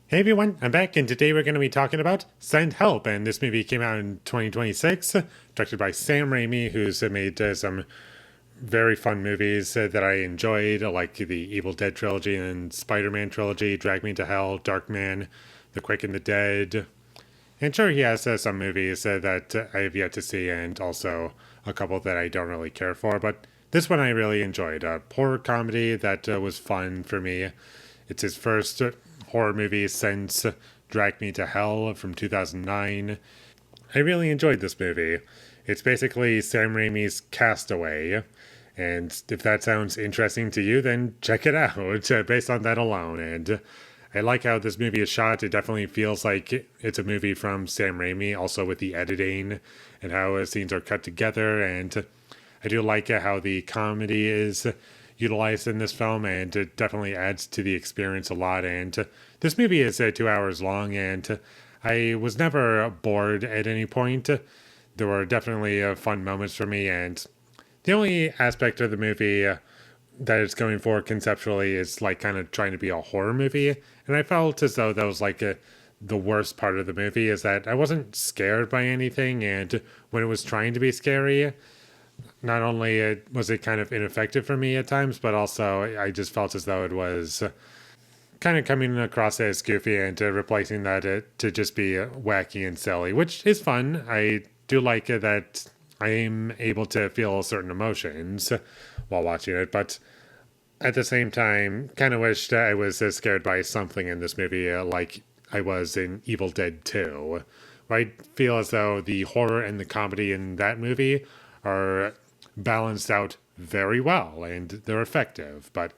Hey everyone, I'm back, and today we're going to be talking about Send Help. And this movie came out in 2026, directed by Sam Raimi, who's made some very fun movies that I enjoyed, like the Evil Dead trilogy and Spider Man trilogy, Drag Me to Hell, Darkman, The Quick and the Dead. And sure, he has some movies that I have yet to see, and also a couple that I don't really care for, but this one I really enjoyed. A horror comedy that was fun for me. It's his first horror movie since Drag Me to Hell from 2009. I really enjoyed this movie. It's basically Sam Raimi's Castaway. And if that sounds interesting to you, then check it out based on that alone. And I like how this movie is shot. It definitely feels like it's a movie from Sam Raimi, also with the editing and how scenes are cut together. And I do like how the comedy is utilized in this film, and it definitely adds to the experience a lot. And this movie is 2 hours long, and I was never bored at any point. There were definitely fun moments for me, and the only aspect of the movie that it's going for conceptually is like kind of trying to be a horror movie, and I felt as though that was like the worst part of the movie is that I wasn't scared by anything, and when it was trying to be scary, not only was it kind of ineffective for me at times, but also I just felt as though it was kind of coming across as goofy and replacing that to just be wacky and silly, which is fun. I do like it that I'm able to feel certain emotions while watching it, but at the same time, kind of wished I was scared by something in this movie, like I was in Evil Dead 2. I feel as though the horror and the comedy in that movie are balanced out very well and they're effective. But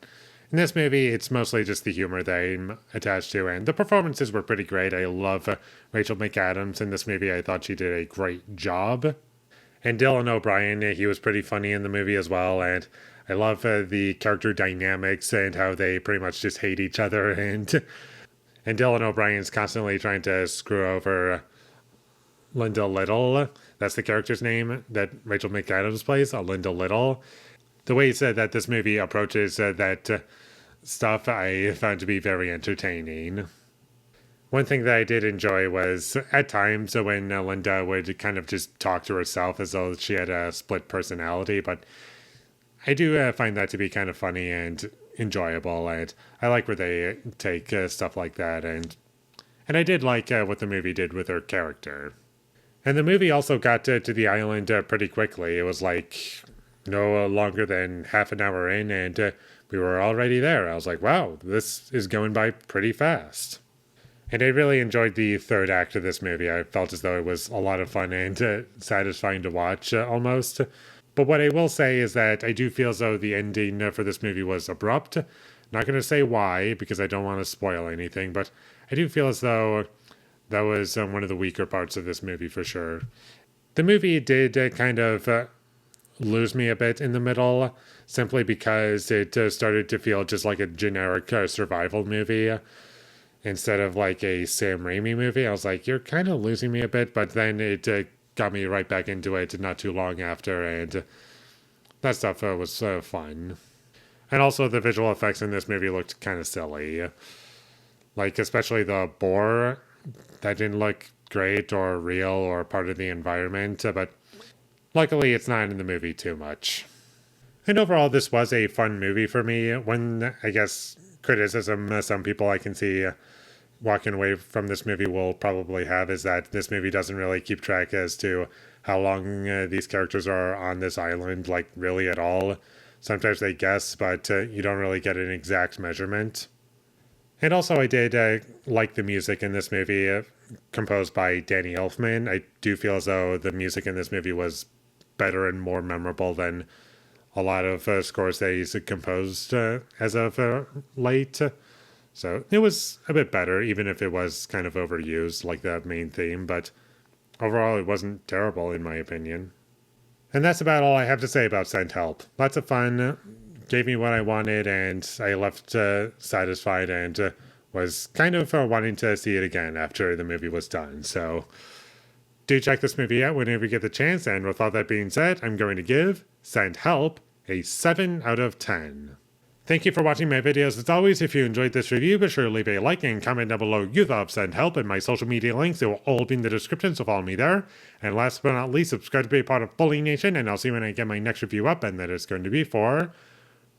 in this movie, it's mostly just the humor that I'm attached to, and the performances were pretty great. I love Rachel McAdams in this movie. I thought she did a great job. And Dylan O'Brien, he was pretty funny in the movie as well. And I love the character dynamics and how they pretty much just hate each other. And Dylan O'Brien's constantly trying to screw over Linda Little. That's the character's name that Rachel McAdams plays, Linda Little. The way he said that this movie approaches that stuff, I found to be very entertaining. One thing that I did enjoy was at times when Linda would kind of just talk to herself as though she had a split personality, but I do find that to be kind of funny and enjoyable, and I like where they take stuff like that, and I did like what the movie did with her character. And the movie also got to the island pretty quickly. It was like no longer than half an hour in, and we were already there. I was like, wow, this is going by pretty fast. And I really enjoyed the third act of this movie. I felt as though it was a lot of fun and satisfying to watch almost. But what I will say is that I do feel as though the ending for this movie was abrupt. Not going to say why because I don't want to spoil anything, but I do feel as though that was one of the weaker parts of this movie for sure. The movie did kind of lose me a bit in the middle simply because it started to feel just like a generic survival movie instead of like a Sam Raimi movie. I was like, you're kind of losing me a bit, but then it got me right back into it not too long after, and that stuff was fun. And also, the visual effects in this movie looked kind of silly. Like, especially the boar, that didn't look great or real or part of the environment, but luckily it's not in the movie too much. And overall, this was a fun movie for me. One, I guess, criticism some people I can see walking away from this movie will probably have is that this movie doesn't really keep track as to how long these characters are on this island, like really at all. Sometimes they guess, but you don't really get an exact measurement. And also, I did like the music in this movie, composed by Danny Elfman. I do feel as though the music in this movie was better and more memorable than a lot of scores that he's composed as of late. So it was a bit better, even if it was kind of overused, like the main theme, but overall it wasn't terrible in my opinion. And that's about all I have to say about Sent Help. Lots of fun, gave me what I wanted, and I left satisfied and was kind of wanting to see it again after the movie was done. So do check this movie out whenever you get the chance, and with all that being said, I'm going to give Sent Help a 7 out of 10. Thank you for watching my videos. As always, if you enjoyed this review, be sure to leave a like and comment down below your thoughts and help, and my social media links. They will all be in the description, so follow me there. And last but not least, subscribe to be a part of Foley Nation, and I'll see you when I get my next review up, and that is going to be for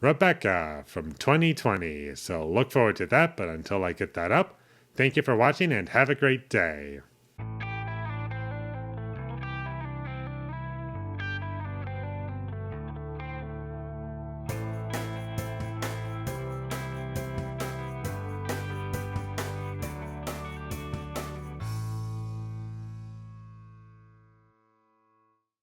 Rebecca from 2020. So look forward to that, but until I get that up, thank you for watching and have a great day.